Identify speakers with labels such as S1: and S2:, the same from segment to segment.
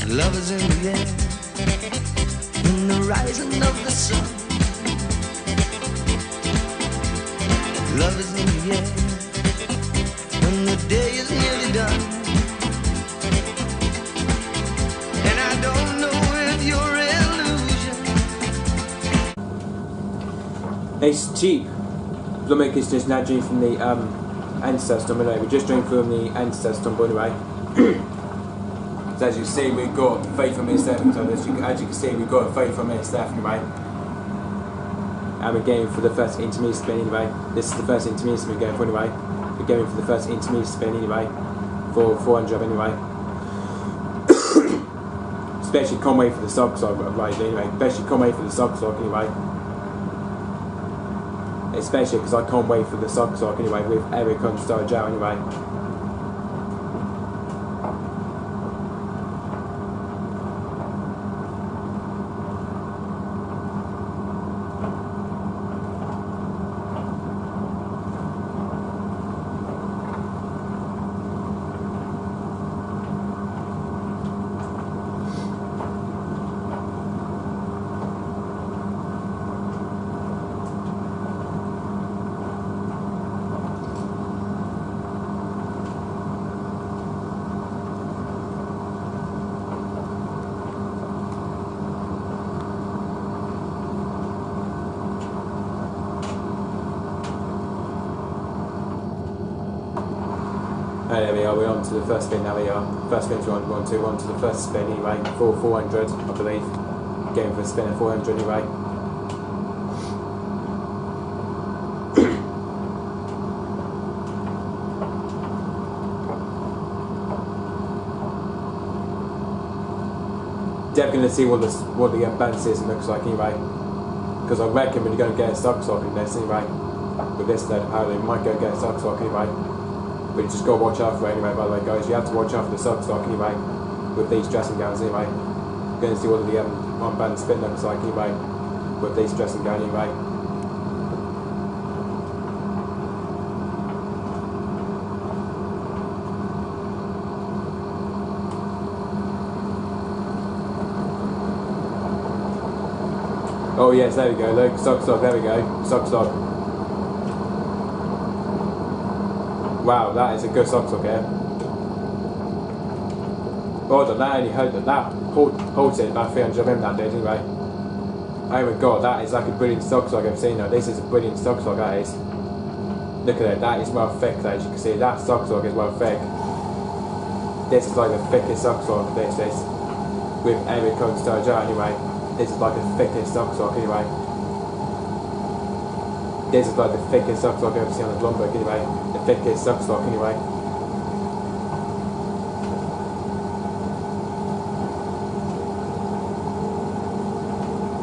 S1: Love is in the air, in the rising of the sun. Love is in the air, when the day is nearly done. And I don't know if you're illusion.
S2: It's cheap. Blomberg is just now drinking from the ancestor. Anyway, we just drank from the ancestor, by the way. So as you see, we've got 34 minutes left. So as you can see, we've got 34 minutes left anyway. And we're going for the first intermediate spin anyway. This is the first intermediate spin we're going for anyway. We're going for the first intermediate spin anyway. For 400 anyway. Especially can't wait for the sock right anyway. Especially can't wait for the sock anyway. Especially because I can't wait for the sock anyway with Ariel and Star Joe anyway. There we are, we're on to the first spin now. We are. First spin, we're on to the first spin anyway. For 400, I believe. Going for a spin at 400 anyway. Definitely going to see what the balance system looks like anyway. Because I reckon we're going to get a stock in this anyway. With this lead power, we might go get a stock anyway. But you just got to watch out for it anyway, by the way, guys. You have to watch out for the stock anyway, with these dressing gowns anyway. You're going to see what the unbalanced spin looks like anyway, with these dressing gowns anyway. Oh yes, there we go, look, stock, there we go, stock. Wow, that is a good stock here. Hold on, that only halted about 300 of him that did anyway. Oh my god, that is like a brilliant stock I've seen now. This is a brilliant stock that is. Look at it, that is well thick, as you can see. That stock is well thick. This is like the thickest stock this is. With Ariel and Star Joe anyway. This is like the thickest stock anyway. This is like the thickest stock I've ever seen on the Blomberg anyway. The thickest stock anyway.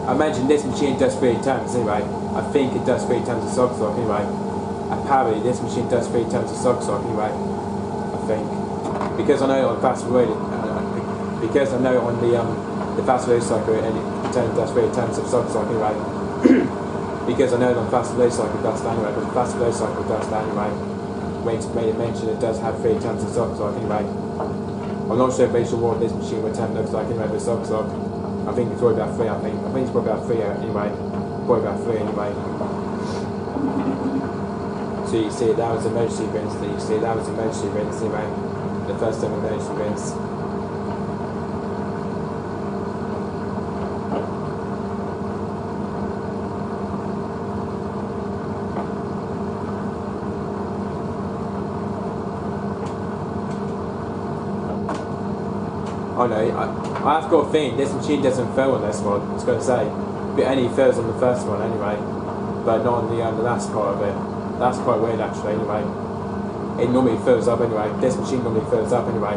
S2: I imagine this machine does 3 times anyway. I think it does 3 times the stock anyway. Apparently this machine does 3 times the stock anyway. I think. Because I know on fast forward, because I know on the fast forward cycle it does 3 times the stock anyway. Because I know on fast forward cycle does that anyway, but the fast forward cycle does that anyway. When it's made it mention it does have 3 times the stock anyway. I'm not sure based on what this machine would looks like anyway, the stock. I think it's probably about 3, I think it's probably about 3 anyway. Probably about 3 anyway. So you see that was emergency rinse, anyway. The first time emergency rinse. Oh no, I've got a feeling this machine doesn't fill on this one, I was going to say. It only fills on the first one anyway, but not on the last part of it. That's quite weird actually anyway. It normally fills up anyway. This machine normally fills up anyway.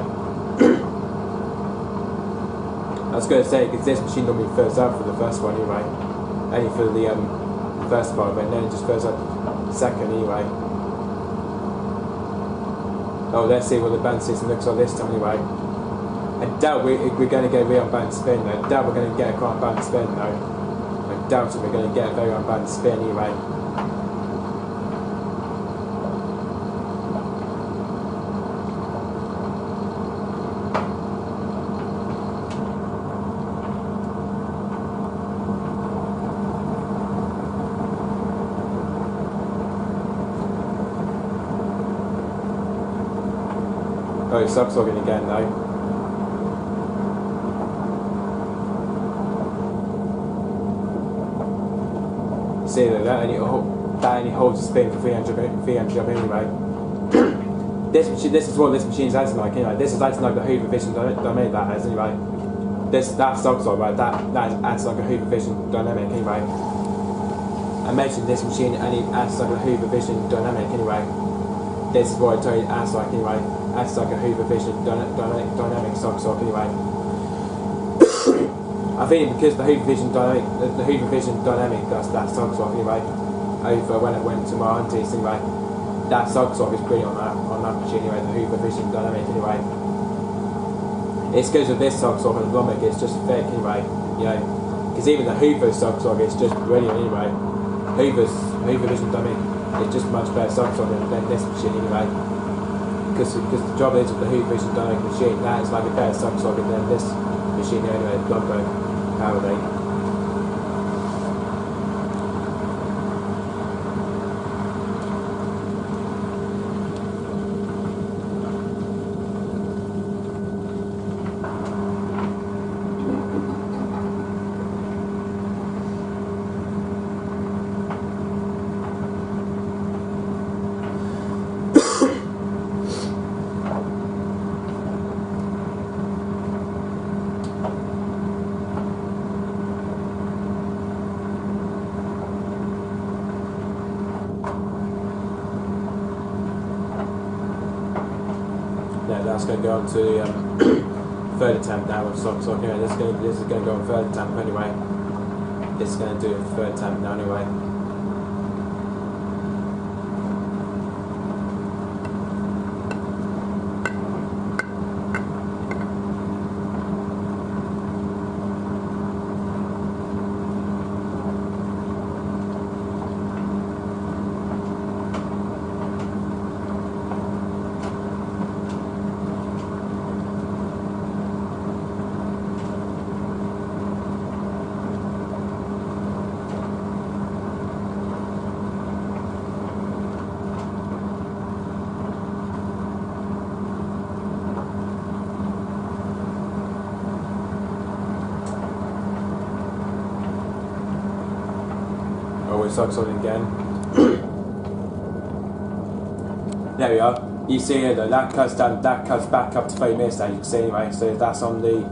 S2: I was going to say, because this machine normally fills up for the first one anyway. Only for the first part of it, and then it just fills up the second anyway. Oh, let's see what the band system looks like this time anyway. I doubt we're going to get a very unbalanced spin though. I doubt we're going to get a quite unbalanced spin though. I doubt we're going to get a very unbalanced spin anyway. Oh, it's sock-sogging again though. See that only holds the spin for 300 anyway. This is what this machine's acting like anyway. This is acting like the Hoover Vision dynamic that has anyway. That sock-sog, right? That acts like a Hoover Vision dynamic anyway. I mentioned this machine only acts like a Hoover Vision dynamic anyway. This is what I told you it acts like anyway. Acts like a Hoover Vision dynamic sock-sog anyway. I think because the Hoover Vision dynamic does that sock-sog anyway. Over when it went to my auntie's anyway. That sock-sog is pretty on that machine anyway. The Hoover Vision dynamic anyway. It's because of this sock-sog and the Blomberg, it's just fake anyway. You know, because even the Hoover sock-sog is just brilliant anyway. Hoover Vision dynamic is just much better sock-sog than this machine anyway. Because the job is of the Hoover Vision dynamic machine, that is like a better sock-sog than this machine anyway. Blomberg power rate. That's going to go on to the third attempt now with sock-sog anyway. This is going to go on third attempt anyway. This is going to do a third attempt now anyway. Sock-sogging again. There we are. You see here though, that cuts back up to 30 minutes now, you can see anyway, so that's on the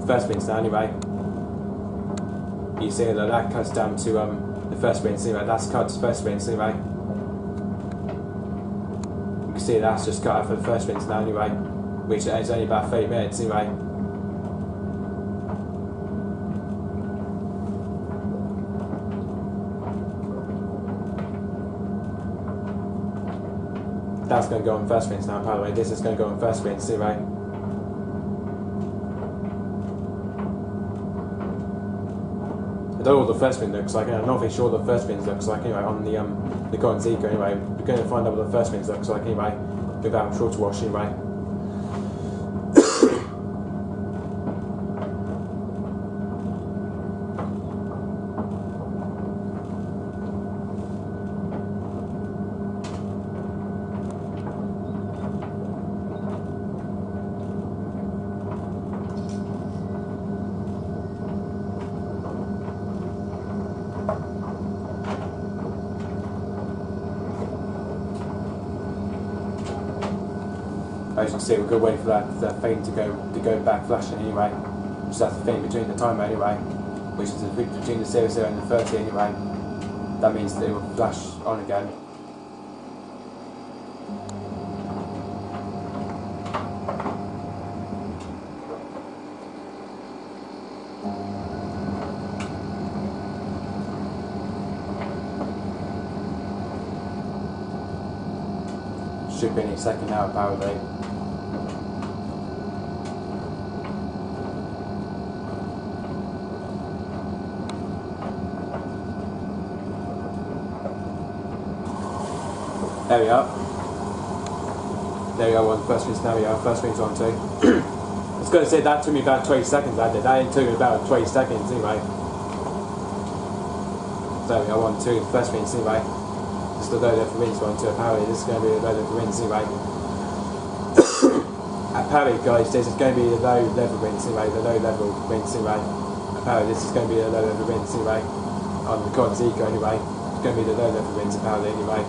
S2: first minutes now anyway. You see here though, that cuts down to the first minutes anyway, that's cut to first minutes anyway. You can see that's just cut out for the first minutes now anyway, which is only about 30 minutes anyway. That's going to go on first minutes now, by the way. This is going to go on first minutes, see, right? I don't know what the first minute looks like, and I'm not really sure what the first minute looks like anyway on the Golden Zika anyway. We're going to find out what the first minute looks like anyway, without short wash anyway. As you can see, we're going to wait for that thing to go back flashing anyway. Which that's the thing between the timer anyway, which is between the 00 and the 30 anyway. That means that it will flash on again. Should be any second now, apparently. There we are. There we are, one first minutes, now we are, first minutes on two. I was going to say that took me about 20 seconds, that did. That took me about 20 seconds anyway. There we are, 1, 2, first minutes anyway. Just a load of minutes, 1, 2, apparently this is going to be a load of minutes anyway. Apparently, guys, this is going to be the low level rinse anyway, the low level rinse anyway. Apparently, this is going to be the low level rinse anyway. On the Cotton Zico anyway. It's going to be the low level rinse apparently anyway.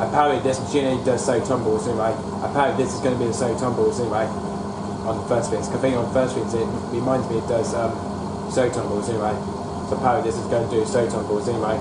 S2: Apparently, this machine does so tumbles anyway. Apparently, this is going to be the so tumbles anyway. On the first rinse. I think on the first rinse it reminds me it does so tumbles anyway. So apparently, this is going to do so tumbles anyway.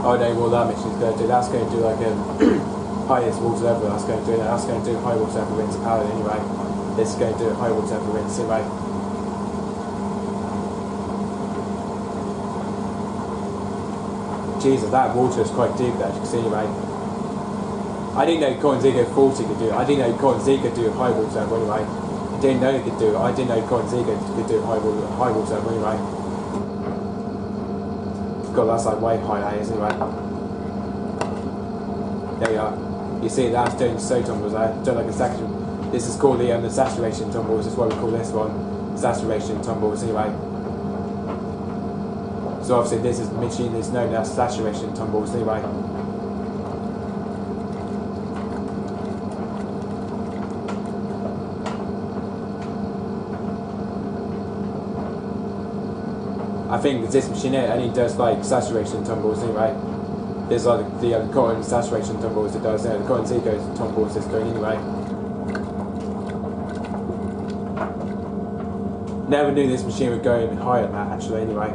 S2: Oh no, well that machine's going to do, that's going to do like a highest water level, that's going to do that, that's going to do high water level rinse apparently anyway. This is going to do a high water level rinse anyway. Jesus, that water is quite deep there, as you can see anyway. I didn't know Cotton Zico 40 could do it, I didn't know Cotton Zico could do high water level anyway. I didn't know it could do it, I didn't know Cotton Zico could do high water level anyway. God, that's like way high that is anyway. There we are. You see that's doing so tumbles there. Doing like a section. This is called the saturation tumbles, that's what we call this one. Saturation tumbles anyway. So obviously this is machine is known as saturation tumbles anyway. I think this machine here only does like saturation tumbles anyway. There's like the cotton saturation tumbles it does, the Cotton Zico tumbles it's doing anyway. Never knew this machine would go higher than that actually anyway.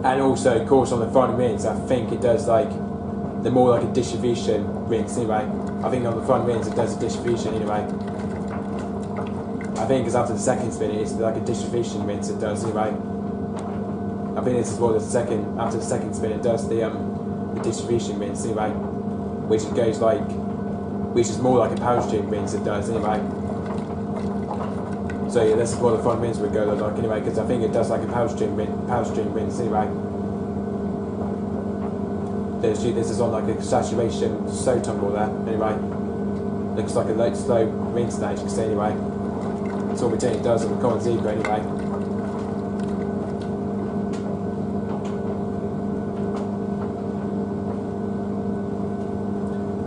S2: And also of course on the front rinse I think it does like the more like a distribution rinse anyway. I think on the front rinse it does a distribution anyway. I think it's after the second spin it's like a distribution rinse it does anyway. I think this is what after the second spin it does the distribution rinse anyway. Which is more like a power stream rinse it does anyway. So yeah, this is what the front rinse would go like anyway, because I think it does like a power stream rinse anyway. This is on like a saturation slow tumble there anyway. Looks like a light slow rinse there, as you can see anyway. That's all it does on the Cotton Zico anyway.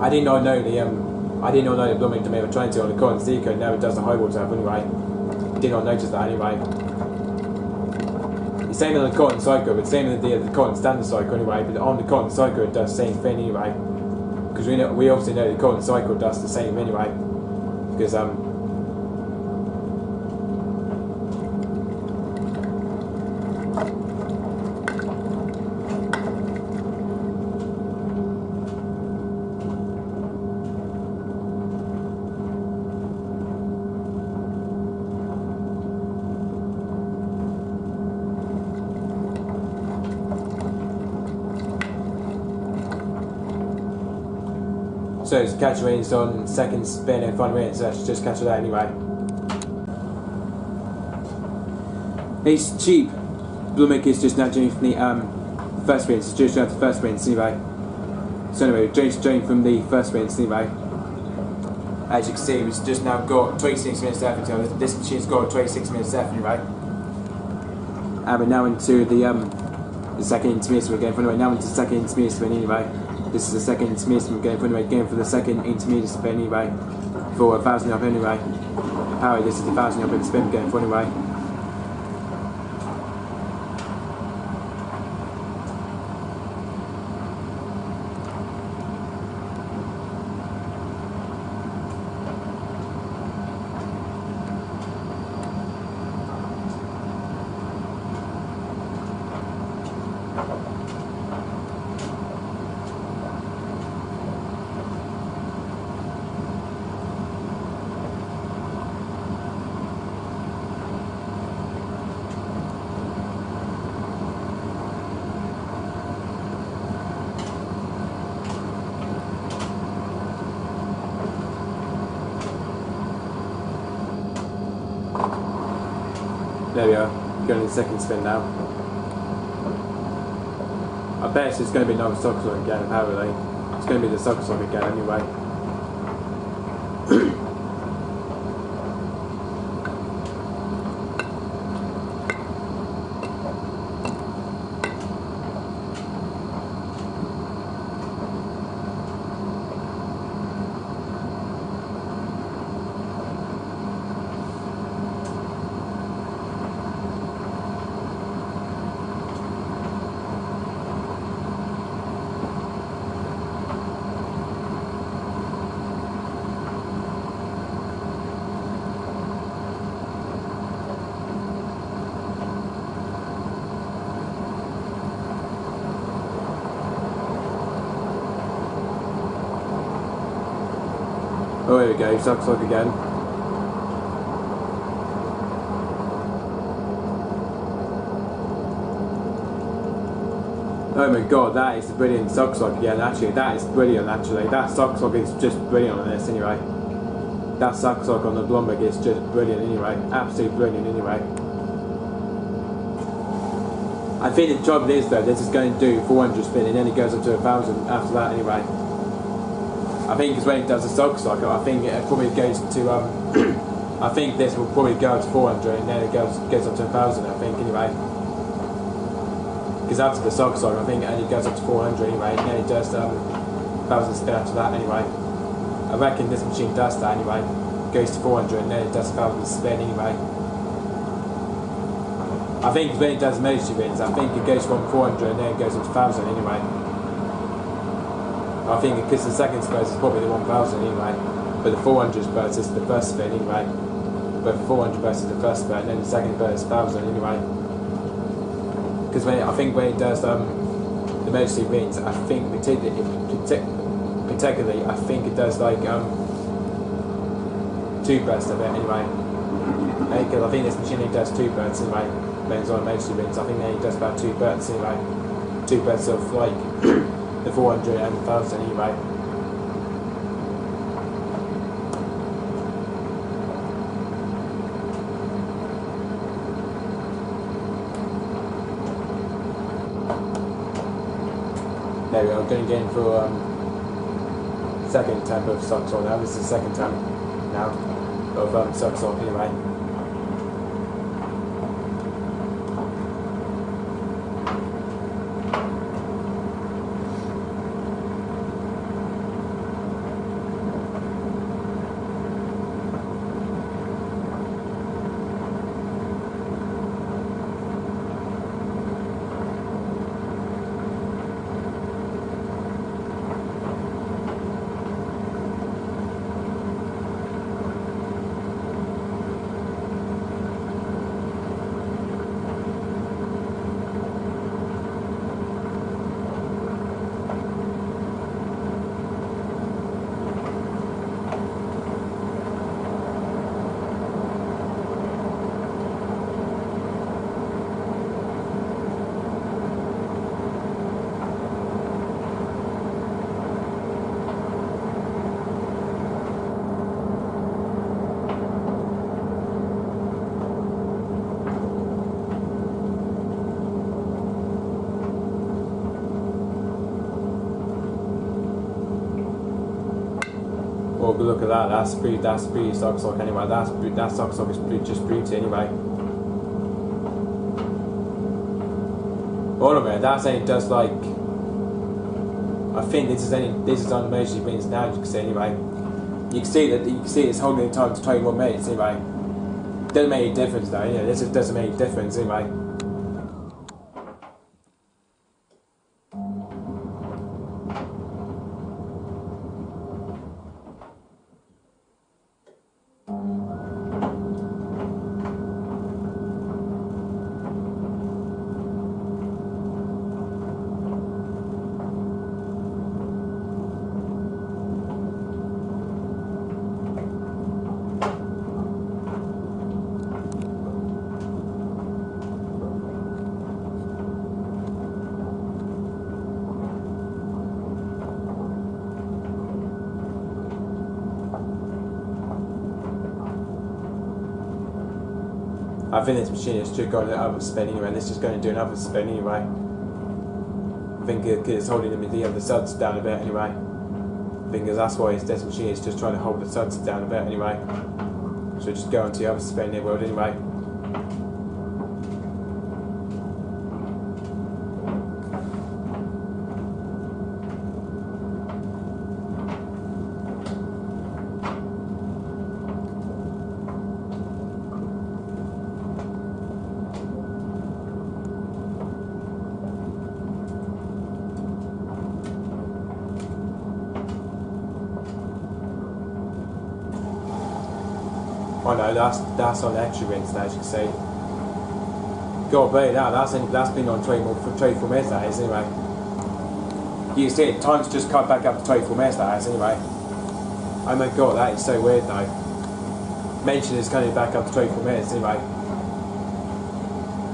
S2: I did not know the Blomberg Domain 20 on the Cotton Zico now it does the high water up anyway. Did not notice that anyway. It's same on the Cotton Cycle, but same in the Cotton Standard Cycle anyway, but on the Cotton Cycle it does the same thing anyway. Because we obviously know the Cotton Cycle does the same anyway. Because so it's catch range on second spin and front range, so I should just catch that anyway. It's cheap. Blomberg is just now doing from the first range, it's just out the first range anyway. So anyway, Jane from the first range anyway. As you can see, it's just now got 26 minutes left until this machine's got 26 minutes left anyway. And we're now into the second intermediate spin again. Anyway, now into the second intermediate spin anyway. This is the second intermediate spin going for anyway, going for the second intermediate spin anyway, for 1,000 up anyway. Apparently this is the 1,000 up in spin going for anyway. There we are, going to the second spin now. I bet it's going to be another sock song again, apparently. It's going to be the sock song again anyway. Oh, here we go, sock sock again. Oh my god, that is a brilliant sock sock again. Actually, that is brilliant. Actually, that sock sock is just brilliant on this anyway. That sock sock on the Blomberg is just brilliant anyway. Absolutely brilliant anyway. I think the trouble is though, this is going to do 400 spin and then it goes up to 1,000 after that anyway. I think it's when it does a sock sock, I think it probably goes to I think this will probably go up to 400 and then it goes up to 1,000, I think anyway. Because after the sock sock, I think it only goes up to 400 anyway, and then it does 1,000 spin after that anyway. I reckon this machine does that anyway. Goes to 400 and then it does 1,000 spin anyway. I think when it does emergency wins, I think it goes from 400 and then it goes up to 1,000 anyway. I think because the second spurs is probably the 1,000 anyway, but the 400 spurs is the first spin anyway. But the 400 spurs is the first spin, and then the second spur is 1,000 anyway. Because I think when it does the emergency wins, I think particularly I think it does like 2 bursts of it anyway. Because I think this machine only does 2 bursts anyway. When it's on emergency wins, I think it only does about 2 bursts anyway. 2 bursts of like the 400 and 1,000 anyway. There we are, I'm going to get in for second temp of sock salt now. This is the second temp now of sock salt anyway. Oh, but look at that, that's pretty sock sock anyway, that sock sock is just pretty anyway. All of it, that's only just like, I think this is on emergency wins now, you can see anyway. You can see it's holding the time to 21 minutes anyway. Doesn't make any difference though, yeah, this doesn't make any difference anyway. I think this machine is just going to another spin anyway, and this is going to do another spin anyway. I think it's holding the other suds down a bit anyway. I think that's why this machine is just trying to hold the suds down a bit anyway. So just go on to the other spin in the world anyway. Oh no, that's on extra rinse now, as you can see. God, but that's been on 24 minutes, that is, anyway. You can see it, time's just cut back up to 24 minutes, that is, anyway. Oh my god, that is so weird though. Mention is coming back up to 24 minutes, anyway.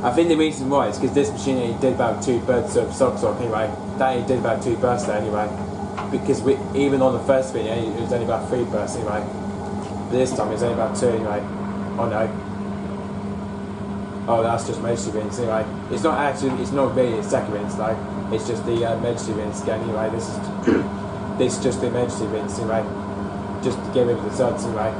S2: I think the reason why is because this machine only did about 2 bursts of socks off, anyway. That only did about 2 bursts there, anyway. Because even on the first video, it was only about 3 bursts, anyway. This time it's only about 2 anyway. Oh no. Oh, that's just emergency rinse anyway. It's not really a second rinse though. It's just the emergency rinse again anyway. This is just the emergency rinse anyway. Just to get rid of the suds anyway.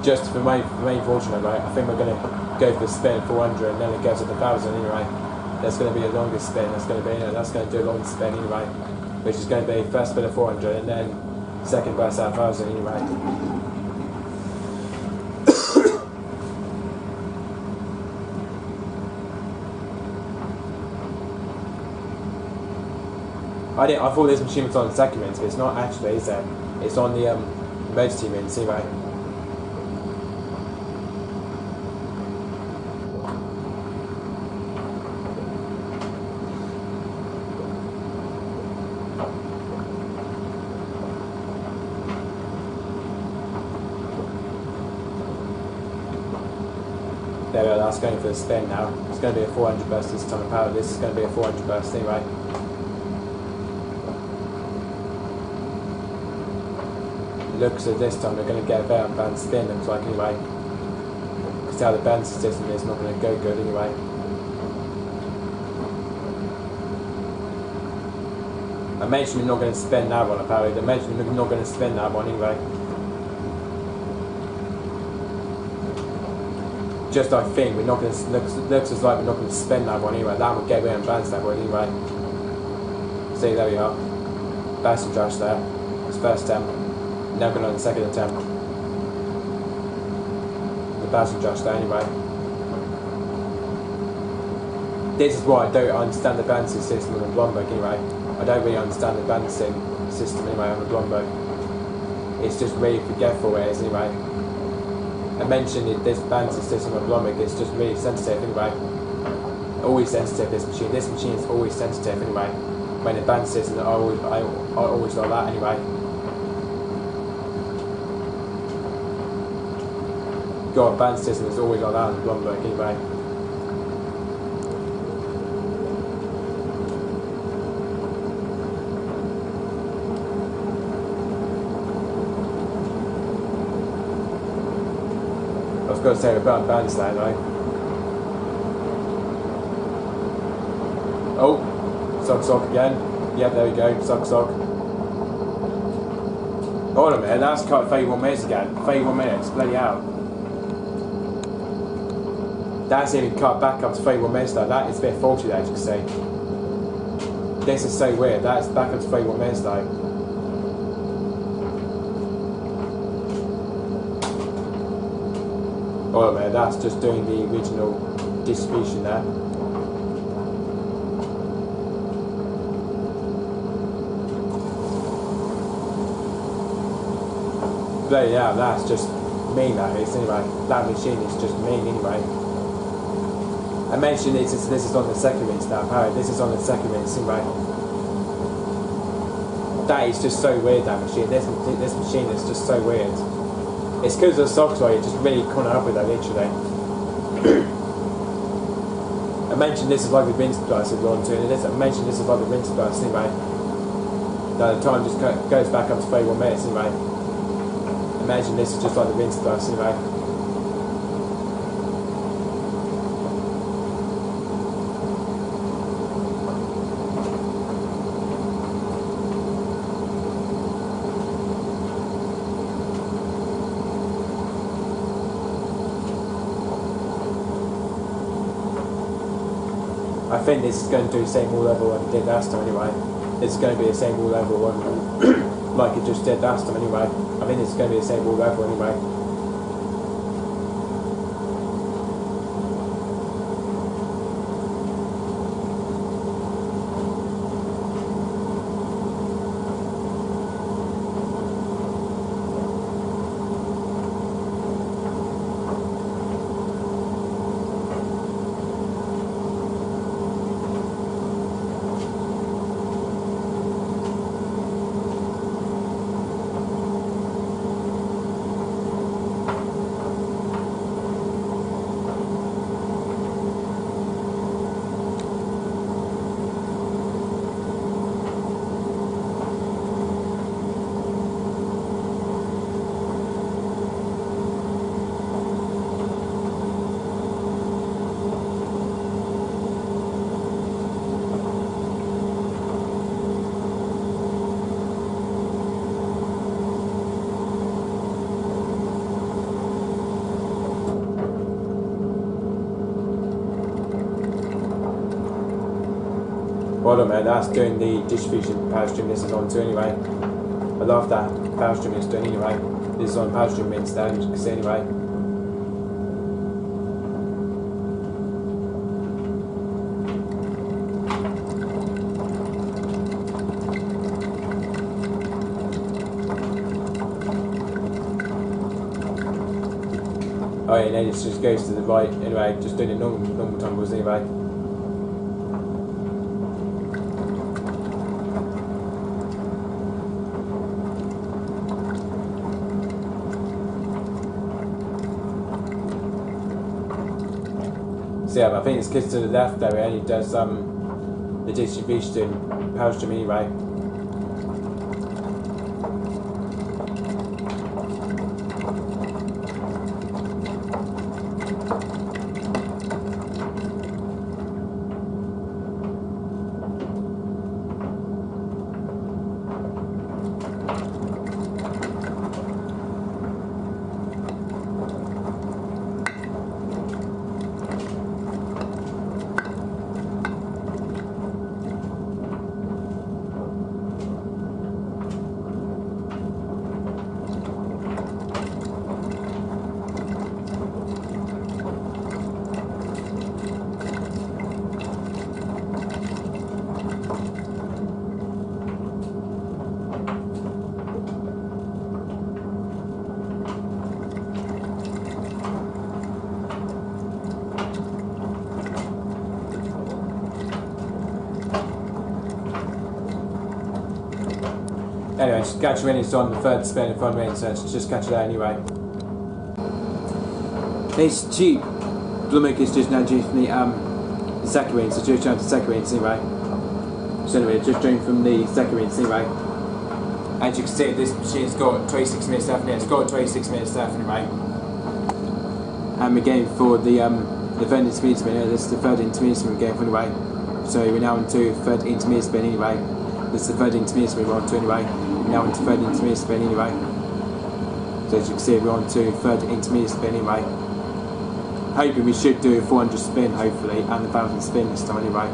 S2: Just for my fortune anyway. I think we're going to go for the spin 400 and then it goes to the 1000 anyway. That's going to be a longer spin. That's going to do a long spin anyway. Which is going to be first spin of 400 and then second burst at 1000 anyway. I thought this machine was on the second rinse, but it's not actually, is it? It's on the emergency rinse anyway. There we go, that's going for the spin now. It's going to be a 400 burst this time of power. This is going to be a 400 burst anyway. Looks at this time we're going to get a better band spin, looks like anyway. Because how the band system is not going to go good anyway. I mentioned we're not going to spin that one apparently. I mentioned we're not going to spin that one anyway. Just I think we're not going to looks as like we're not going to spin that one anyway. That would get rid of balance that one anyway. See, there we are. Bouncing trash there. It's first attempt. Now going on the second attempt. The bouncing trash there anyway. This is why I don't understand the balancing system on the Blomberg anyway. I don't really understand the balancing system anyway on the Blomberg. It's just really forgetful it is anyway. I mentioned this balancing system on Blomberg is just really sensitive anyway. Always sensitive, this machine. This machine is always sensitive anyway. When the balance system, I always like that anyway. God, balance system is always like that on Blomberg anyway. I was going to say about balance there though. Oh, sock again. Yep, there we go, sock. Hold on a minute, that's cut 31 minutes again. 31 minutes, bloody hell. That's even cut back up to 31 minutes though. That is a bit faulty there, as you can see. This is so weird, that's back up to 31 minutes though. Oh man, that's just doing the original distribution there. But yeah, that's just mean that is anyway. That machine is just mean anyway. I mentioned this is on the second rinse now, apparently. This is on the second rinse anyway. That is just so weird, that machine. This machine is just so weird. It's because of the socks where you just really can't up with that literally. I mentioned this is like the rinse burst we've gone to, and I mentioned this is like the rinse burst anyway. That the time just goes back up to 31 minutes anyway. Imagine this is just like the rinse burst anyway. think this is going to do the same wall level like it did last time anyway. It's going to be the same wall level like it just did last time anyway. I think it's going to be the same wall level anyway. Well done, man, that's doing the distribution power stream this is on too anyway. I love that power stream it's doing anyway. This is on power stream instead, as you can see anyway. Oh yeah, and then it just goes to the right anyway, just doing the normal tumbles anyway. So yeah, I think it's because to the left there, it only does the distribution power stream anyway. Anyway, just catch when it's on the third spin in front of me, so just catch it out anyway. It's cheap. Blomberg is just now due from the second ring, so just down to the second ring anyway. So anyway, just doing from the second ring anyway. As you can see, this machine's got 26 minutes left in it. It's got 26 minutes left anyway. And we're going for the third intermediate spin. This is the third intermediate spin we're going for anyway. So we're now on to third intermediate spin anyway. This is the third intermediate spin we're on to anyway. Now on to third intermediate spin anyway. So as you can see, we're on to third intermediate spin anyway. Hoping we should do a 400 spin hopefully, and a 1000 spin this time anyway.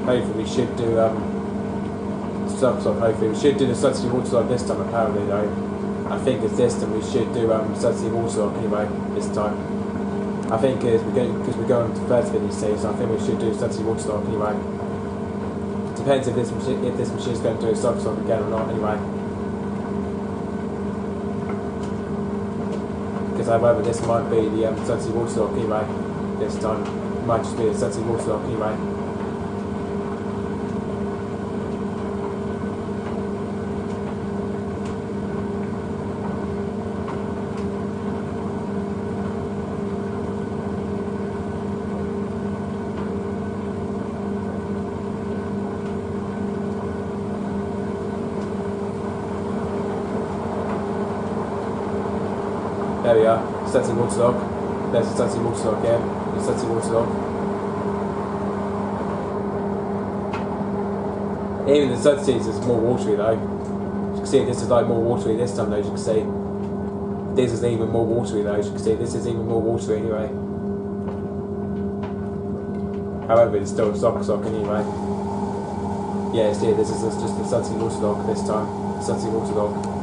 S2: Hopefully we should do hopefully we should do the subsea water slide this time apparently though. I think it's this time we should do subsea water slide anyway this time. I think because we're going to third spin you see, so I think we should do subsea water slide anyway. Depends if this machine is going to do a subside again or not anyway. Because however this might be the subsea water slide anyway this time. It might just be the subsea water slide anyway. There we are, Sudsy waterlock. There's a Sudsy waterlock here, the Sudsy waterlock. Even the Sudsies is more watery though. You can see this is like more watery this time though, as you can see. This is even more watery though, as you can see. This is even more watery anyway. However, it's still a sock anyway. Yeah, see, this is just the Sudsy waterlock this time. Sudsy waterlock.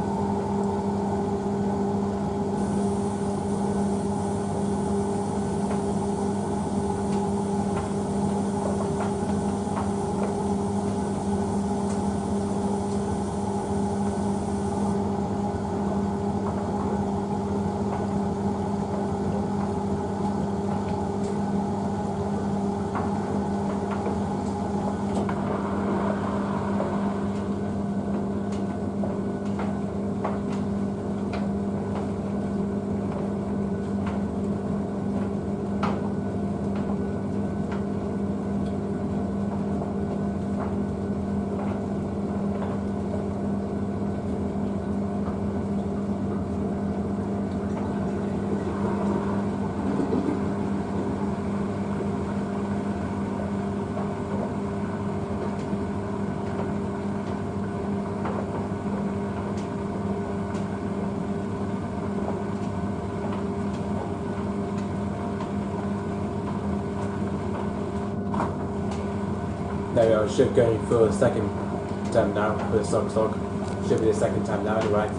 S2: There we are, should go for the second time now for the sock. Should be the second time now anyway.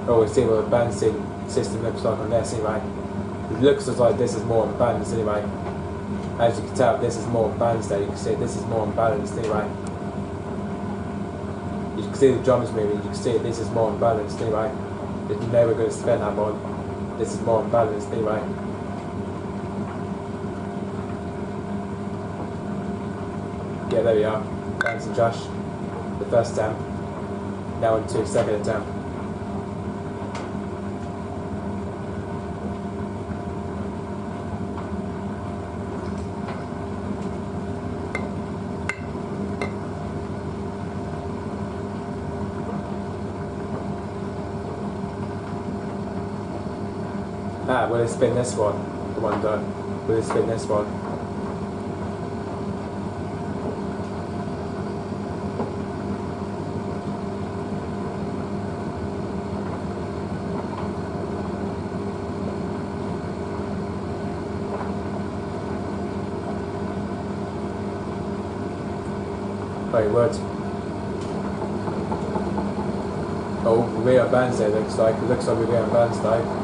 S2: Oh, we'll see what the balancing system looks like on this anyway. It looks as like this is more unbalanced anyway. As you can tell, this is more unbalanced there. You can see this is more unbalanced anyway. You can see the drums moving. You can see this is more unbalanced anyway. If you know we're going to spin that one, this is more unbalanced anyway. Yeah, there we are. Balancing Josh. The first attempt. Now into second attempt. Will it spin this one? I wonder. Will it spin this one? Oh, it would. Oh, we're on bands there, looks like. It looks like we're on bands though.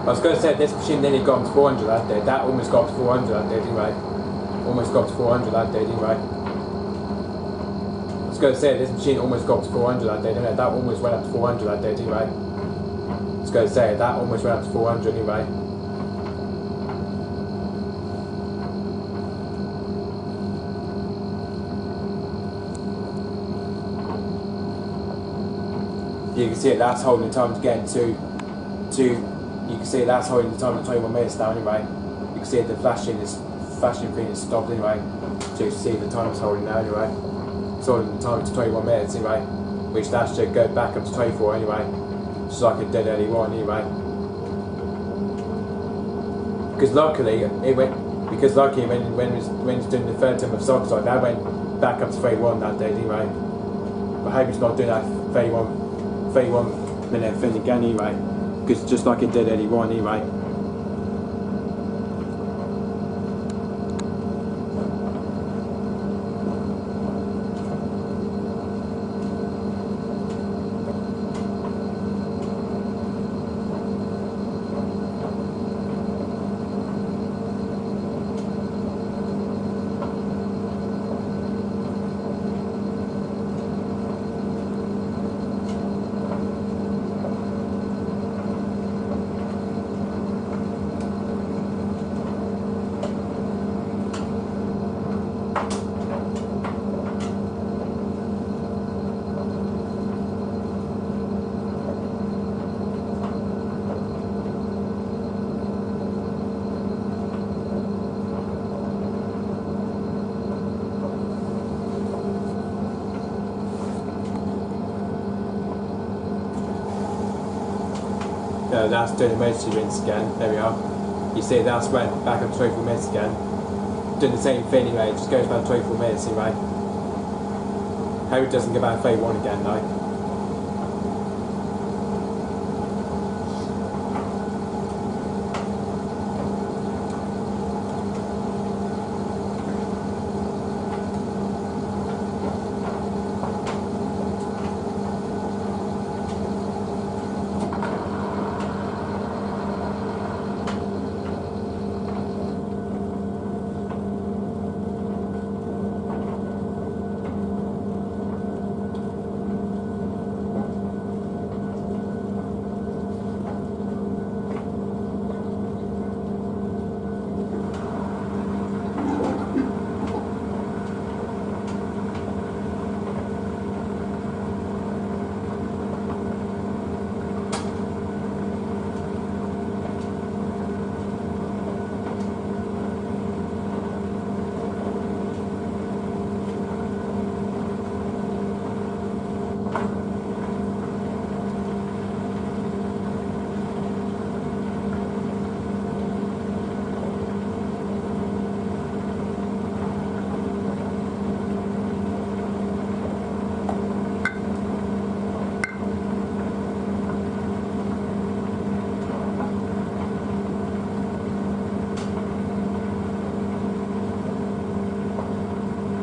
S2: I was going to say this machine nearly got to 400 that day. That almost got to 400 that day, didn't I? Almost got to 400 that day, didn't I? I was going to say this machine almost got to 400 that day, didn't it? That almost went up to 400 that day, didn't I? I was going to say that almost went up to 400 anyway. You can see it, that's holding the time to get to you can see that's holding the time at 21 minutes now anyway. You can see the flashing thing is stopped anyway. So you can see the time is holding now anyway. It's holding the time to 21 minutes anyway. Which that should go back up to 24 anyway. Just like it did earlier on anyway. Because luckily when it was doing the third term of Sockside, that went back up to 31 that day anyway. But I hope it's not doing that 31 minute thing again anyway. Because just like it did earlier on anyway. No, that's doing emergency rinse again. There we are. You see, that's went back up 24 minutes again. Doing the same thing anyway, it just goes back 24 minutes anyway. Hope it doesn't go back 31 again though.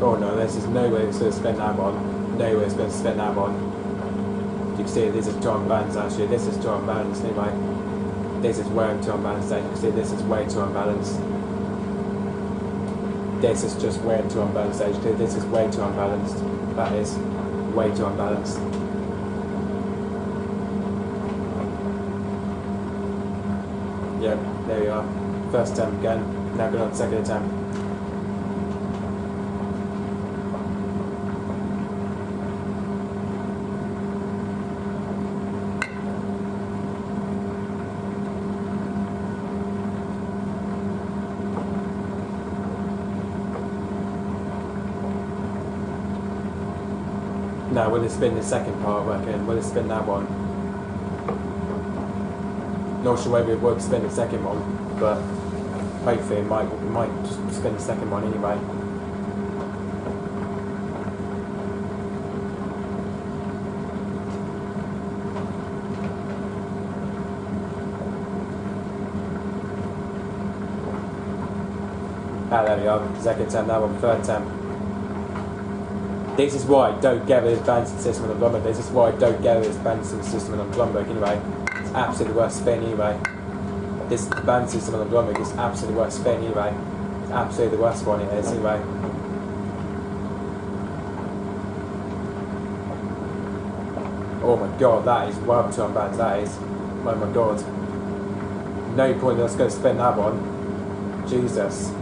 S2: Oh no, this is no way it's going to spend that one. No way it's going to spend that one. You can see this is too unbalanced actually. This is too unbalanced anyway. This is way too unbalanced. You can see this is way too unbalanced. This is just way too unbalanced actually. This is way too unbalanced. That is way too unbalanced. Yep, there we are. First attempt again. Now going on second attempt. Now will it spin the second part working? Will it spin that one? Not sure whether it will spin the second one, but hopefully it might just spin the second one anyway. Ah, there we are. Second attempt, that one, third attempt. This is why I don't get this balancing system on Blomberg. This is why I don't get this balancing system on Blomberg anyway. It's absolutely the worst spin anyway. This balancing system on Blomberg is absolutely the worst spin anyway. It's absolutely the worst one it is anyway. Oh my god, that is well too unbalanced, that is. Oh my god. No point in us going to spin that one. Jesus.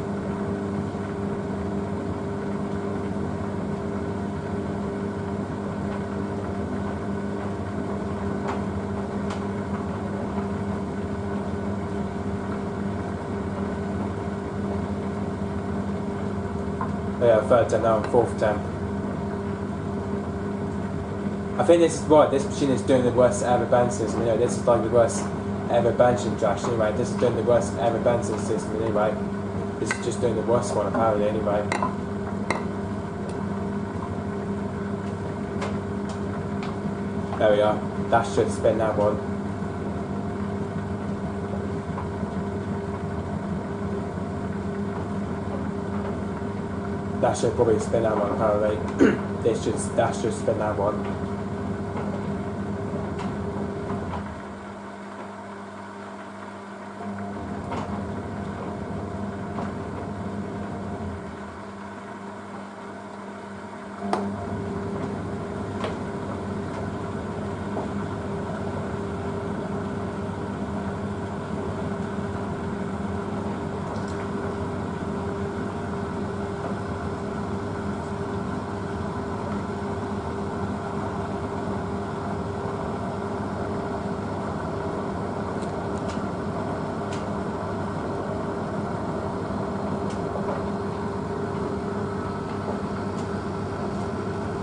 S2: Yeah, third attempt now, fourth attempt. I think this is why this machine is doing the worst ever balancing system. You know, this is like the worst ever balancing trash anyway. This is doing the worst ever balancing system anyway. This is just doing the worst one apparently anyway. There we are. That should spin that one. That should probably spin that one apparently. That should spin that one.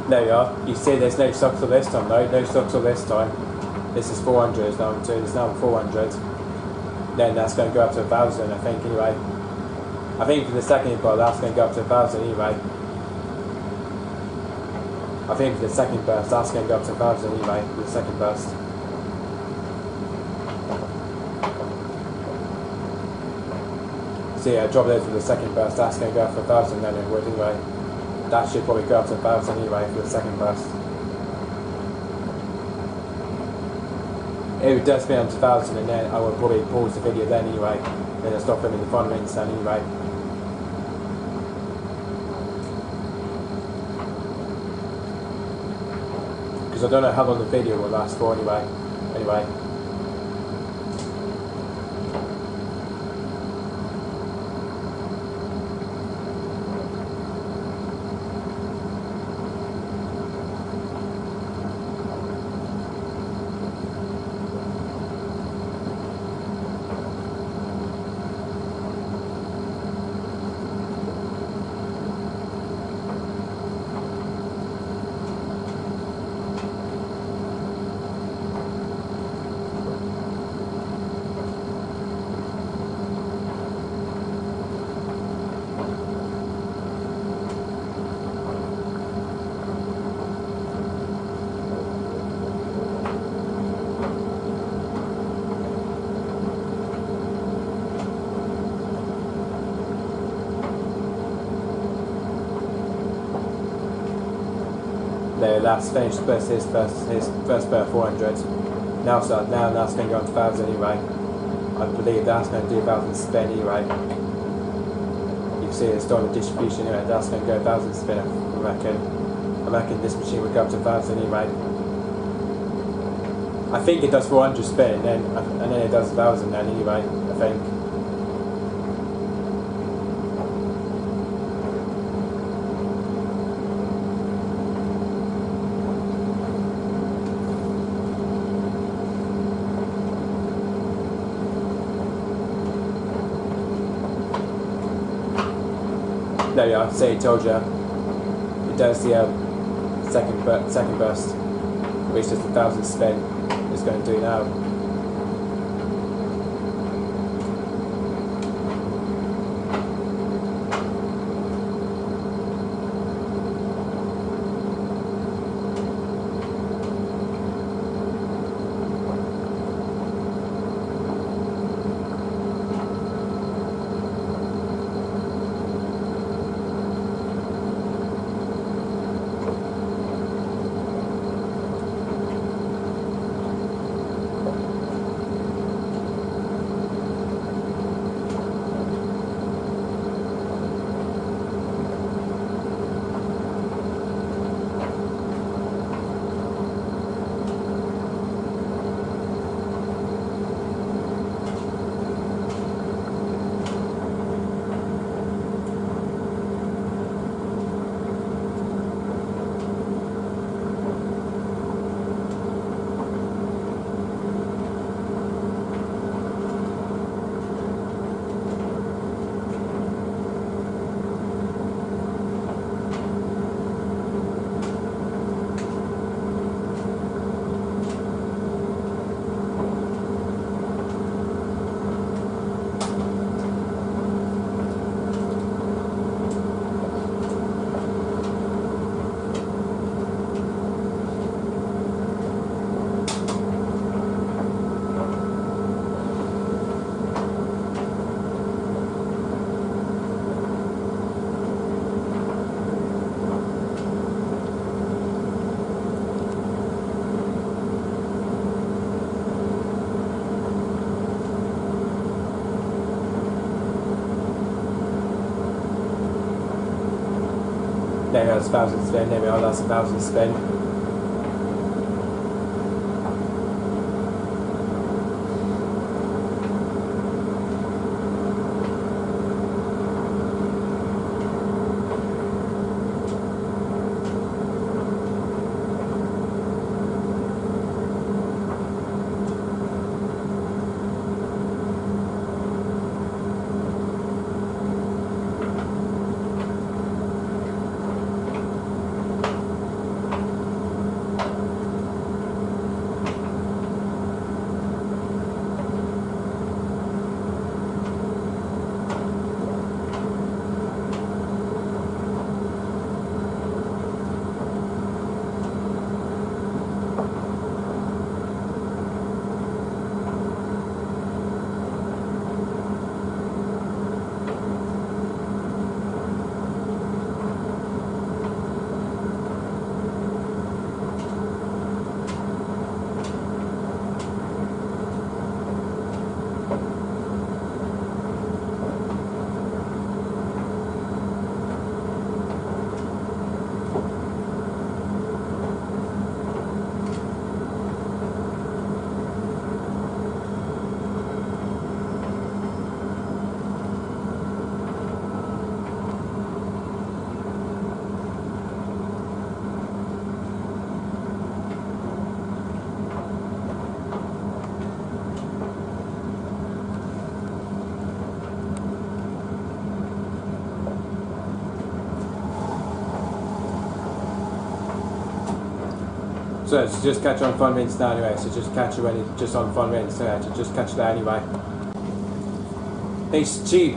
S2: There you are. You see there's no sucks on this time though, no sucks on this time. This is 400, now I'm doing this now 400. Then that's going to go up to 1,000, I think, anyway. I think for the second part, that's going to go up to 1,000 anyway. I think for the second burst, that's going to go up to 1,000 anyway, for the second burst. So yeah, drop those for the second burst, that's going to go up to 1,000 then it would anyway. That should probably go up to 1,000 anyway for the second burst. It would just be up to 1,000 and then I would probably pause the video then anyway. Then I'll stop filming the front wings then anyway. Because I don't know how long the video will last for anyway. There, that's finished his first pair of 400. Now that's going to go on to 1,000 anyway. I believe that's going to do 1,000 spin anyway. You can see it's done the distribution anyway, that's going to go 1,000 spin I reckon this machine would go up to 1,000 anyway. I think it does 400 spin and then it does 1,000 then anyway, I think. There we are, say it told you. It does the second burst, which is 1,000 spin. It's going to do now. There we are, that's 1,000 spin, there we are, that's 1,000 spin. So let's just catch her on fun rinse now anyway, so just catch her when it's just on fun rinse, so just catch that anyway. It's cheap.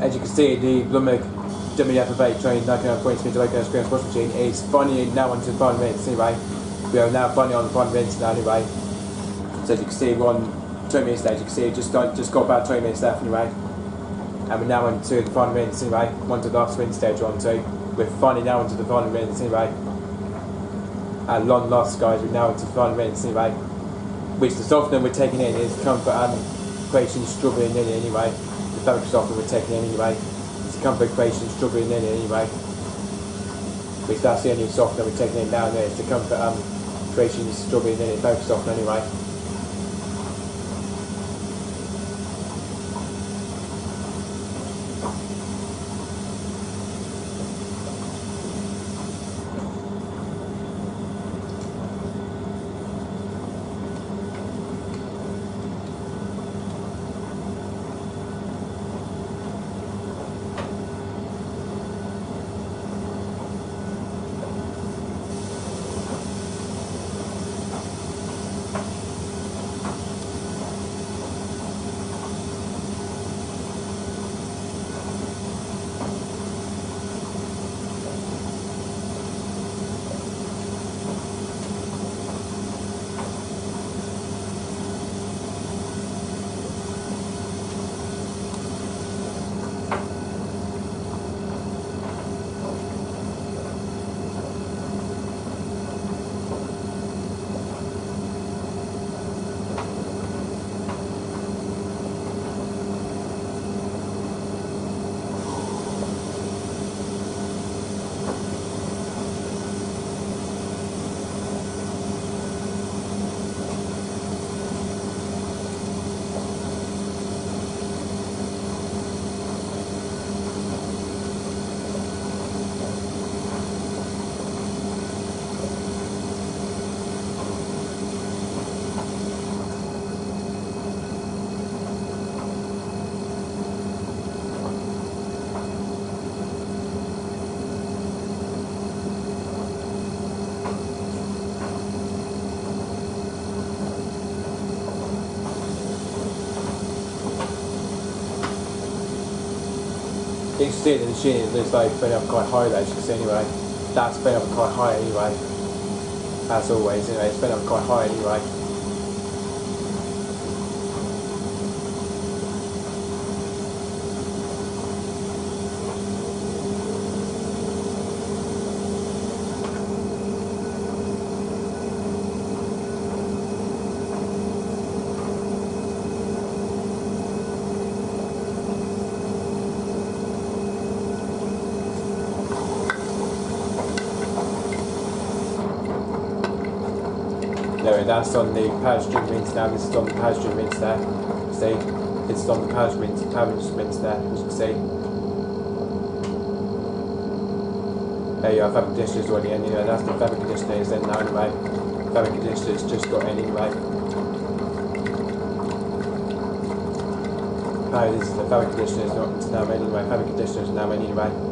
S2: As you can see, the Blomberg WNF9448 train 99.3 meter like screen wash machine is finally now onto fun rinse anyway. We are now finally on fun rinse now anyway. So as you can see, we're on 20 minutes there, as you can see, just got about 20 minutes left anyway. And we're now onto the final rinse anyway, onto the last rinse stage we're on to. We're finally now onto the final rinse anyway. At long last guys, we're now into the final rinse anyway. Which the softener we're taking in is Comfort Creation Strawberry and Lily anyway. The fabric softener we're taking in anyway. It's Comfort Creation Strawberry and Lily anyway. Which that's the only softener we're taking in now and it's the Comfort Creation Strawberry and Lily fabric softener anyway. You can see the machine is like been up quite high there, as you can see anyway. That's been up quite high anyway. As always anyway, it's been up quite high anyway. There, that's on the power strip rinse now. This is on the power strip rinse there. See, it's on the power strip rinse there, as you can see. There you are, fabric conditioner's already in anyway. That's the fabric conditioner is in now anyway. Fabric conditioner's just got in anyway. Oh, this is the fabric conditioner's not now in anyway. Fabric conditioner's now in anyway.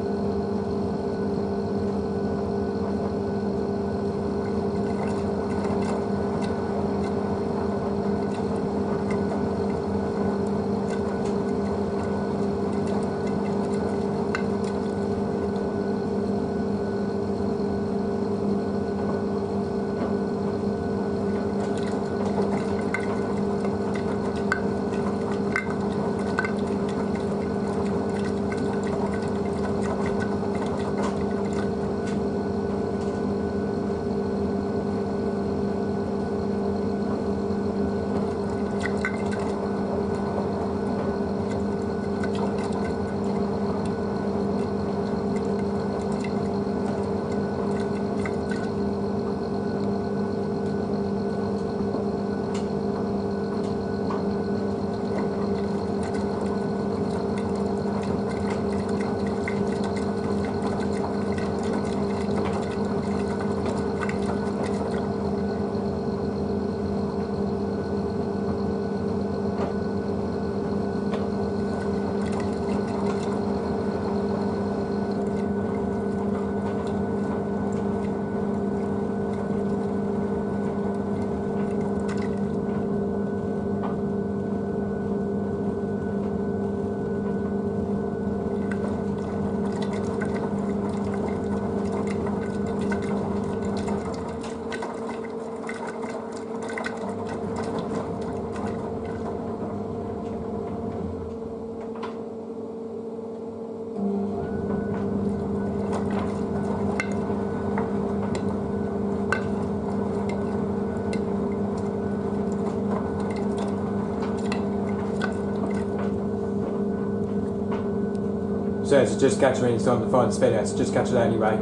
S2: So it's just catch when it's on the final spin, so just catch it anyway.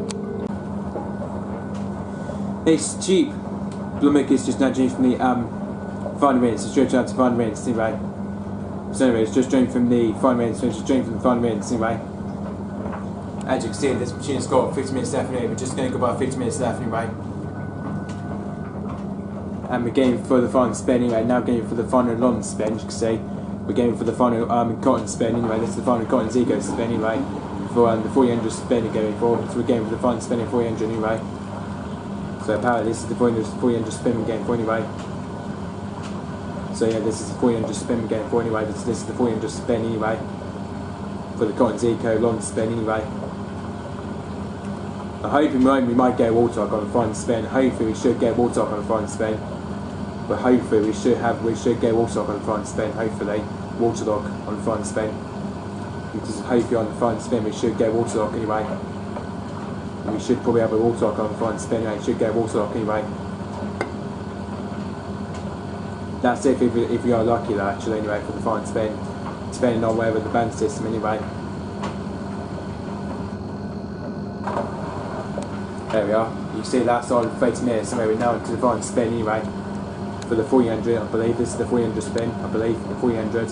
S2: It's cheap. Blomberg is just now changed from the final minutes, it's just down to final minutes anyway. So anyway, it's just joined from the final minutes, so it's just joined from the final minutes anyway. As you can see, this machine's got 50 minutes left anyway, we're just going to go about 50 minutes left anyway. And we're going for the final spin anyway, now going for the final long spin, as you can see. We're going for the final cotton spin anyway, this is the final cotton Zico spin anyway. For the 400 spin we're going for, so we're going for the final spin in 400 anyway. So apparently this is the 400 spin we're going for anyway. So yeah, this is the 400 spin we're going for anyway, this is the 400 spin anyway. For the cotton Zico long spin anyway. I'm hoping we might get a waterlock on the final spin. Hopefully we should get a waterlock on the final spin. But hopefully we should get a waterlock on the final spin. Hopefully, waterlock on the final spin. Because hopefully on the final spin we should get a waterlock anyway. And we should probably have a waterlock on the final spin anyway. Should get a waterlock anyway. That's it if we are lucky though, actually anyway, for the final spin. Depending on whether the band system anyway. There we are. You see that's on 30 minutes anyway, we're now into the final spin anyway. For the 400, I believe. This is the 400 spin, I believe, the 400.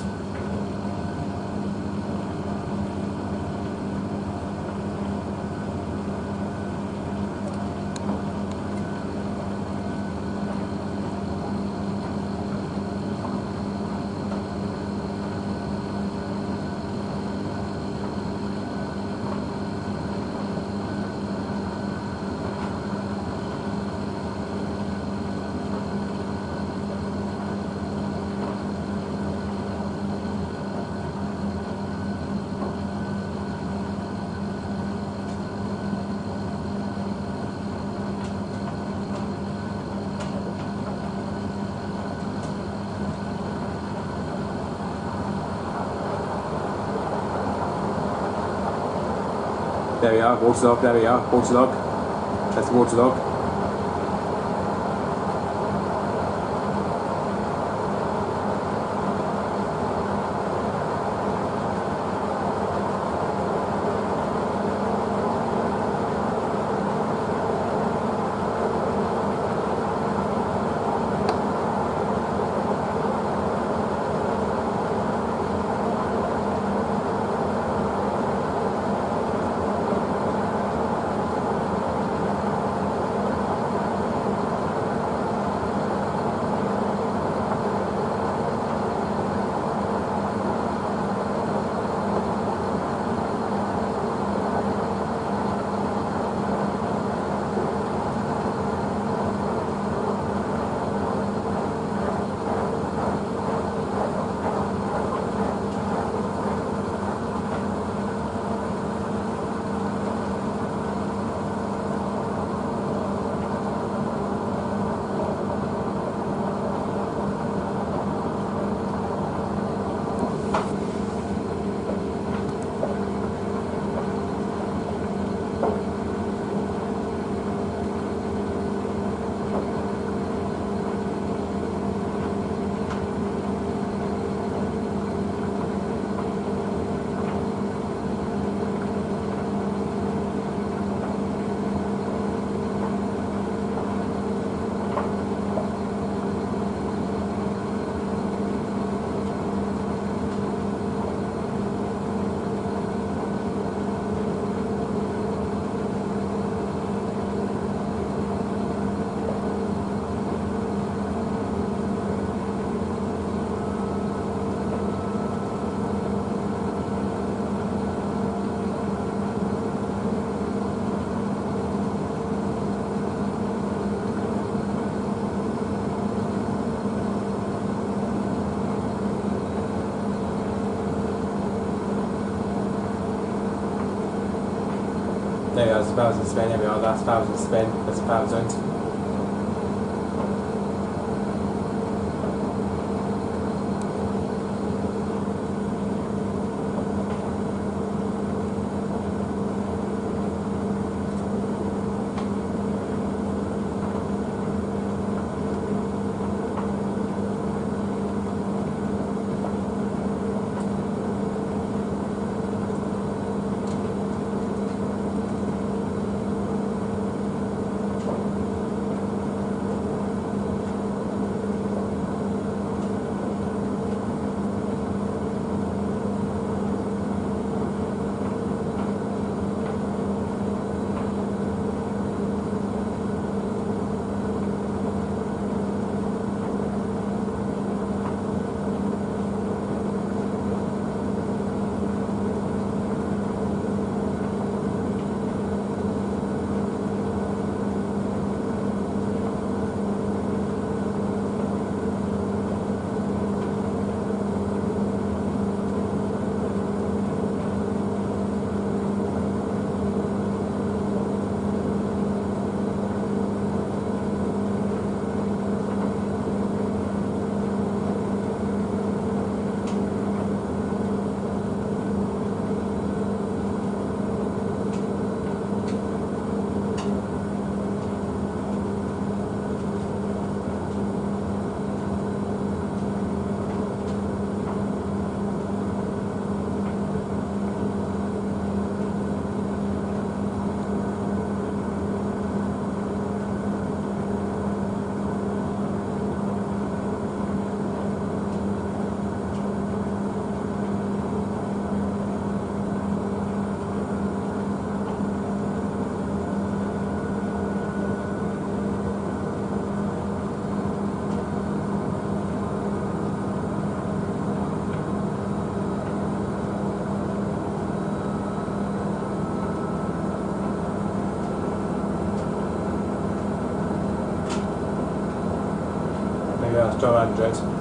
S2: There we are, waterlock, there we are, waterlock. That's the waterlock. There we are, that's 1,000 spin, there we are, that's 1,000 spin, that's 1,000. 1200.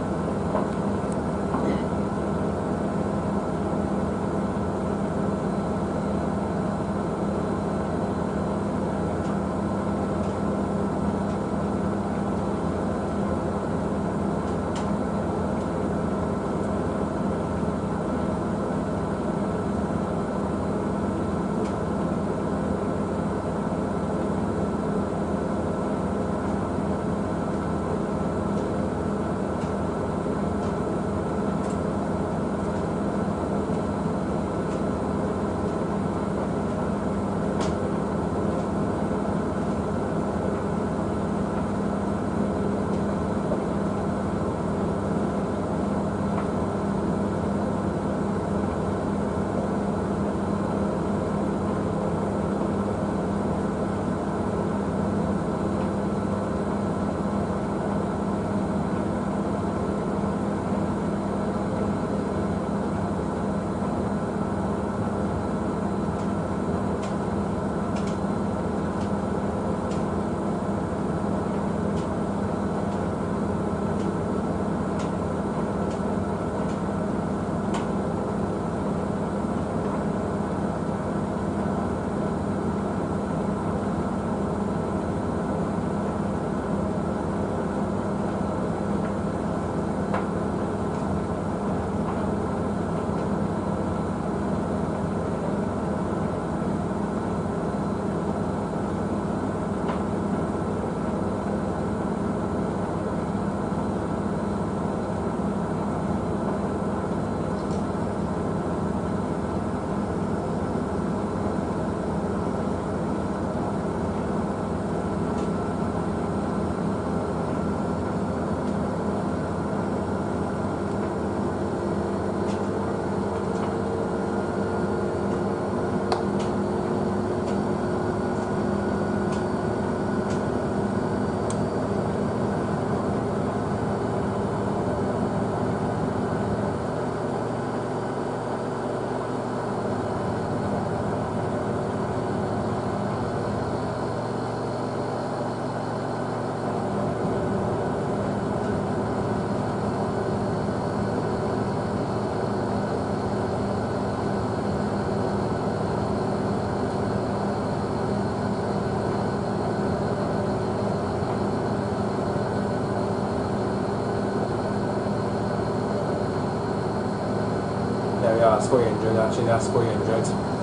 S2: There we are, that's 400 actually, that's 400.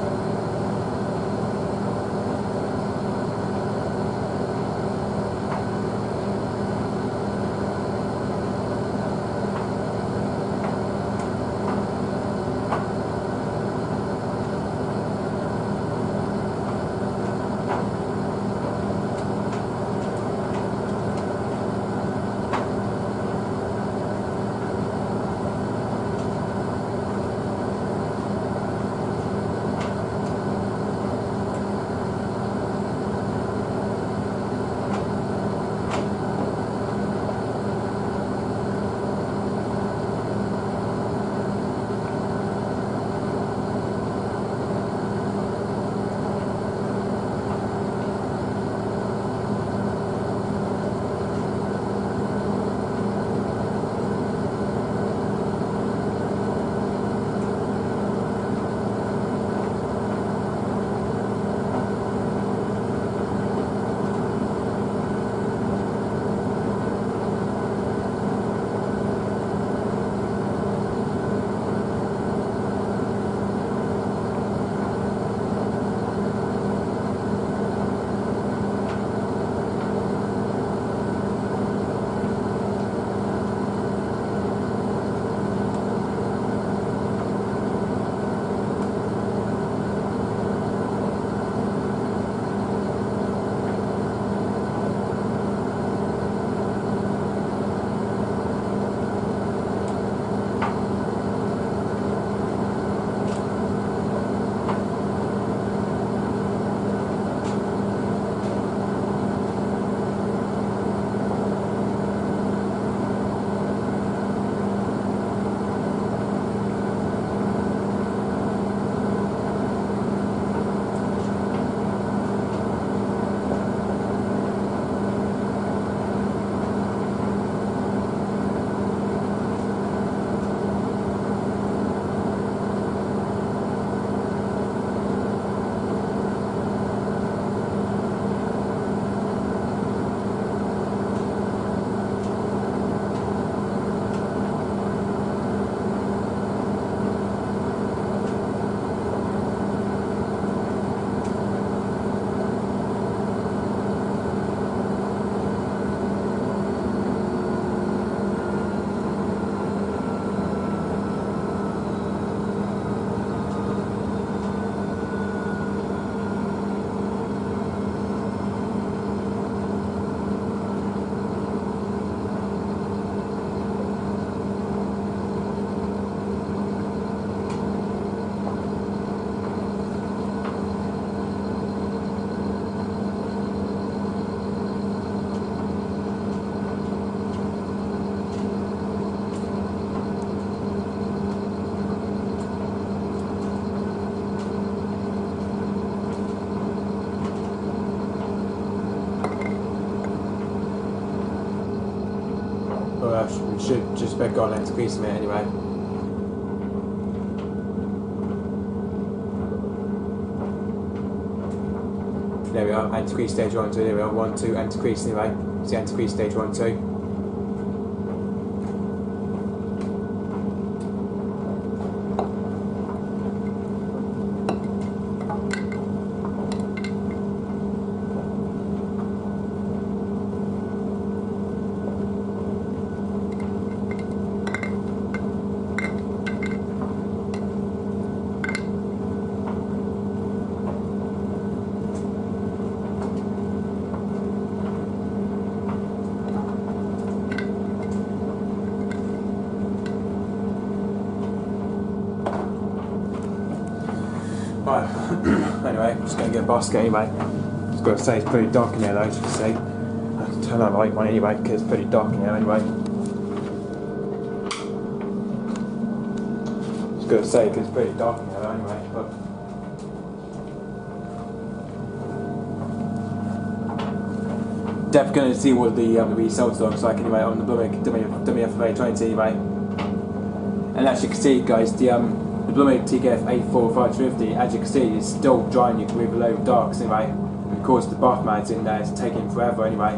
S2: well, we should just back on and decrease a minute anyway. There we are, anti-crease stage 1, 2, there we are, 1, 2, anti-crease anyway. See anti-crease stage 1, 2. Right, anyway, I'm just going to get a basket anyway. Just got to say it's pretty dark in here though, as you can see. I have to turn that light on anyway because it's pretty dark in here anyway. Just got to say because it's pretty dark in here anyway. But definitely going to see what the results looks like anyway on the Blomberg WNF9448 anyway. And as you can see, guys, the Blomberg AE20, as you can see, is still drying with low darks anyway. And of course, the bath mat in there is taking forever anyway.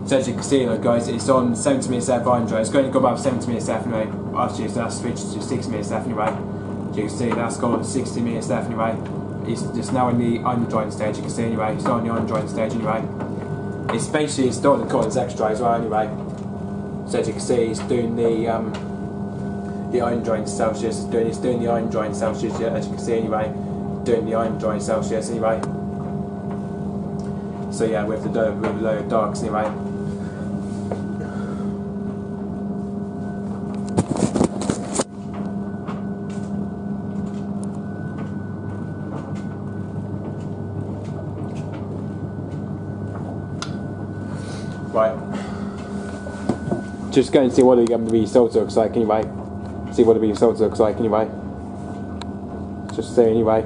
S2: So as you can see, guys, it's on 70mm iron dry. It's going to go about 70mm anyway. After that's switched to 60mm anyway. As you can see, that's gone 60mm anyway. It's just now in the iron drying stage. You can see anyway. It's not on the iron drying stage anyway. It's basically still the cotton's extra as well anyway. So as you can see, it's doing the iron drying Celsius, it's doing the iron drying Celsius, as you can see anyway, doing the iron drying Celsius anyway. So yeah, with the low darks anyway. Right, just going to see what the results looks like anyway. See what the results looks like anyway. Just see anyway.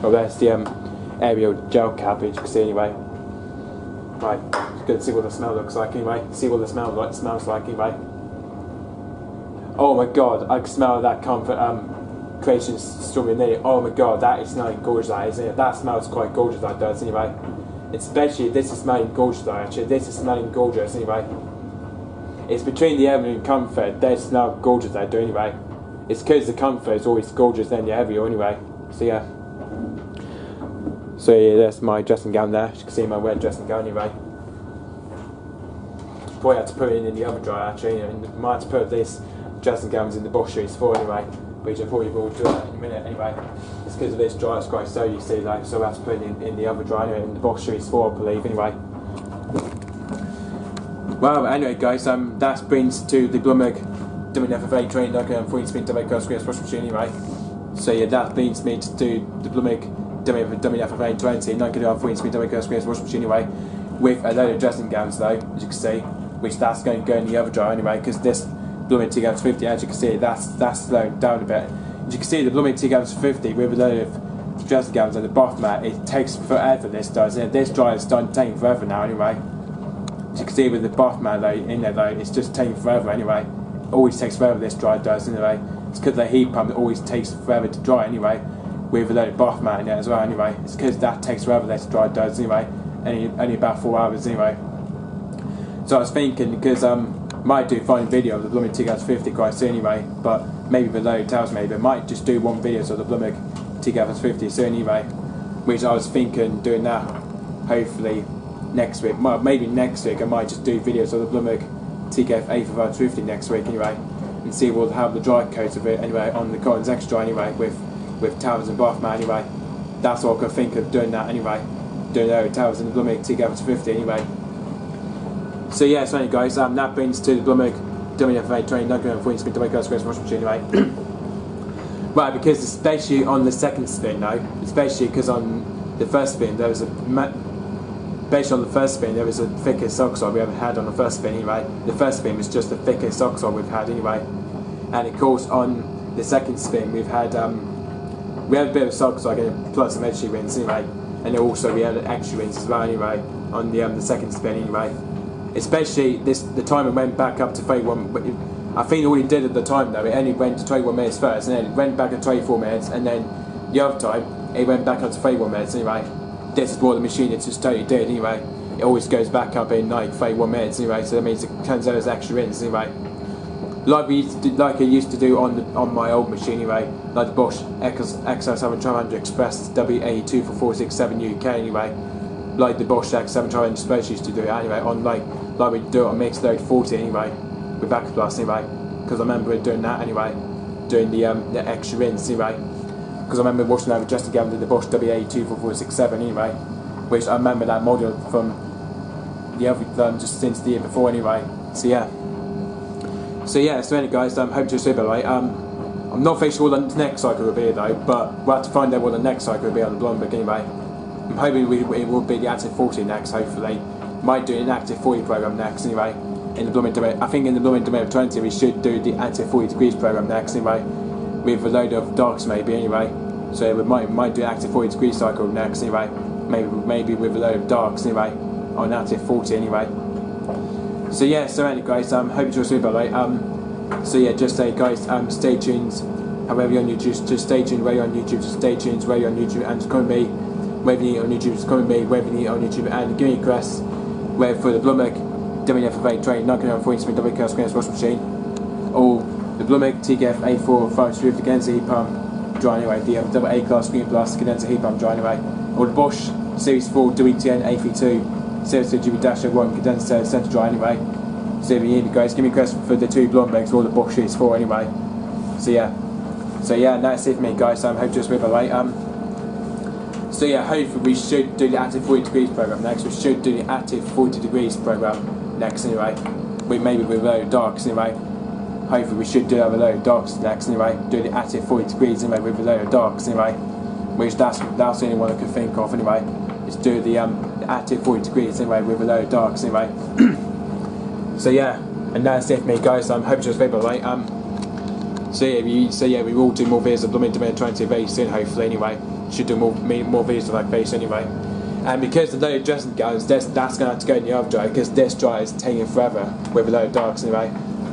S2: Oh, that's the Ariel gel cap, as you can see anyway. Right, just going to see what the smell looks like anyway. See what the smells like anyway. Oh my god, I can smell that comfort creation strawberry vanilla. Oh my god, that is smelling gorgeous, that isn't it? That smells quite gorgeous, that does anyway. Especially this is smelling gorgeous though, actually. This is smelling gorgeous anyway. It's between the Ariel and comfort, they smell gorgeous they do anyway. It's because the comfort is always gorgeous than the Ariel anyway. So yeah. So yeah, that's my dressing gown there. As you can see my red dressing gown anyway. Probably had to put it in the oven dryer actually. And might have to put this dressing gowns in the Bosch Series 4 anyway. Which I probably will do that in a minute anyway. It's because of this dryer, it's quite so you see though. So I have to put it in the oven dryer anyway, in the Bosch Series 4 I believe anyway. Well, anyway, guys, that brings to the Blomberg WNF9448 40-speed WNF washing machine anyway. So yeah, that brings me to the Blomberg WNF9448 40-speed WNF washing machine anyway, with a load of dressing gowns though, as you can see, which that's going to go in the oven dryer anyway, because this Blomberg TGAMS50, as you can see, that's slowed down a bit. As you can see, the Blomberg TGAMS50 with a load of dressing gowns and the bath mat, it takes forever. This does, and this dryer is done taking forever now anyway. As you can see with the bath mat though, in there though, it's just taking forever anyway. It always takes forever, this dryer does anyway. It's because the heat pump, it always takes forever to dry anyway, with a load of bath mat in there as well anyway. It's because that takes forever, this dryer does anyway, only about 4 hours anyway. So I was thinking, because might do find a video of the Blomberg TGAMS50 quite soon anyway, but maybe below towels maybe, I might just do one video of the Blomberg TGAMS50 soon anyway, which I was thinking doing that hopefully next week. Well, maybe next week I might just do videos of the Blomberg TGAMS50 next week anyway, and see what how the dry coat of it anyway on the Cotton's Extra anyway, with towels and bath mat anyway. That's what I could think of doing that anyway, doing the towels and the Blomberg TGAMS50 anyway. So yeah, so anyway guys, that brings to the Blomberg WNF9448 40-speed WNF washing machine anyway. Right, because especially on the second spin though, especially because on the first spin there was based on the first spin there was a thickest oxide we ever had on the first spin anyway. The first spin was just the thickest oxide we've had anyway. And of course on the second spin we had a bit of oxide plus some edgy winds anyway. And also we had extra winds as well anyway on the second spin anyway. especially the time it went back up to 31. I think all he did at the time though, it only went to 21 minutes first, and then it went back to 24 minutes, and then the other time it went back up to 31 minutes anyway. This is what the machine just totally did anyway. It always goes back up in like 31 minutes anyway, so that means it turns out as extra minutes anyway. Like it used to do on my old machine anyway, like the Bosch XL71200 Express WNF9448 UK anyway. Like the Bosch X71200 Express used to do it anyway, on like we do it on Mixed Load 40 anyway, with Backer Plus anyway, because I remember doing that anyway, doing the extra rinse anyway, because I remember watching that with Justin Gavin did the Bosch WA24467 anyway, which I remember that model from the other just since the year before anyway. So anyway guys, hope to see by the way. I'm not very sure what the next cycle will be though, but we'll have to find out what the next cycle will be on the Blomberg anyway. I'm hoping it will be the Active 40 next, hopefully. Might do an Active 40 program next anyway. In the blooming domain, I think in the blooming domain of 20 we should do the Active 40 degrees program next anyway, with a load of darks maybe anyway. So we might do an Active 40 degree cycle next anyway. Maybe with a load of darks anyway on Active 40 anyway. So anyway guys, hope you enjoy the video. Just say guys, stay tuned. However you're on YouTube, just stay tuned. Where you're on YouTube, just stay tuned. Where you're on YouTube, and just comment me. Whether you need on YouTube, just comment me. Whether you need on YouTube, and give me a request. Where for the Blomberg WNF48 train, 940 double curl screen washing machine, or the Blomberg TKF A453 condenser heat pump dry anyway. The double A class screen plus condenser heat pump dry anyway. Or the Bosch Series 4 WTN A32 Series 2 GB-1 condenser center dry anyway. So if you need it guys, give me a request for the two Blombergs or the Bosch Series 4 anyway. So that's it for me guys. Hope just with by the way. Hopefully we should do the Active 40 degrees program next. We should do the Active 40 degrees program next anyway. Maybe with a load of darks anyway. Hopefully we should do have a load of darks next anyway. Do the Active 40 degrees anyway with a load of darks anyway. Which that's the only one I could think of anyway. Is do the Active 40 degrees anyway with a load of darks anyway. And that's it for me guys. Hope you enjoyed by the way. We will do more videos of Blooming Domain 20 very soon hopefully anyway. Should do more videos of that base anyway. And because the load of dressing gowns, that's going to have to go in the other dryer, because this dryer is taking forever with a load of darks anyway.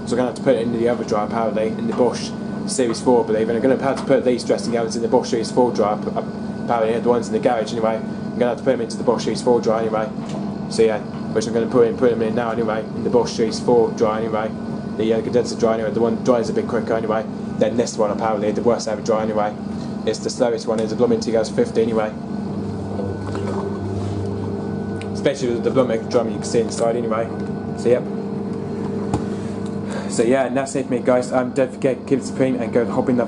S2: So we're going to have to put it into the other dryer apparently, in the Bosch Series 4 I believe. And I'm going to have to put these dressing gowns in the Bosch Series 4 dryer, apparently the ones in the garage anyway. I'm going to have to put them into the Bosch Series 4 dryer anyway. Which I'm going to put them in now anyway, in the Bosch Series 4 dryer anyway. The condenser dryer anyway, the one dries a bit quicker anyway than this one apparently, the worst ever dryer anyway. It's the slowest one, is the Blomberg TKF50 anyway. Especially with the Blomberg drum you can see inside anyway. And that's it for me guys. Don't forget, keep it supreme and go hop in the